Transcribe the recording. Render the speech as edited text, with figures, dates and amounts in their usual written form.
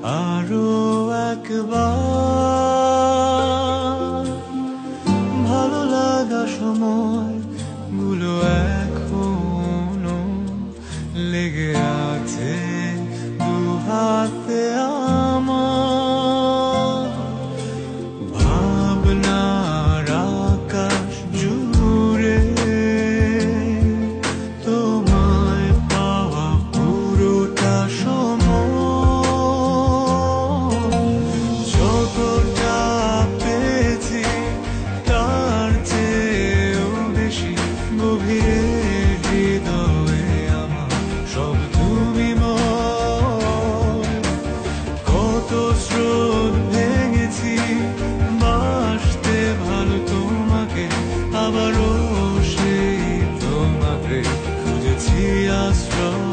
আরো একবার ভালো লাগা সময় গুলো এখনো লেগে আছে দু হাতে আমার। ভাবনার আকাশ জুড়ে তোমায় পাওয়া পুরোটা সময় যতটা পেয়েছি তার চেয়েও বেশি গভীরে হৃদয়ে আমার সব তুমি ময়। কত স্রোত ভেঙেছি বাসতে ভালো তোমাকে, আবারও সেই তোমাকে খুঁজেছি আশ্রয়।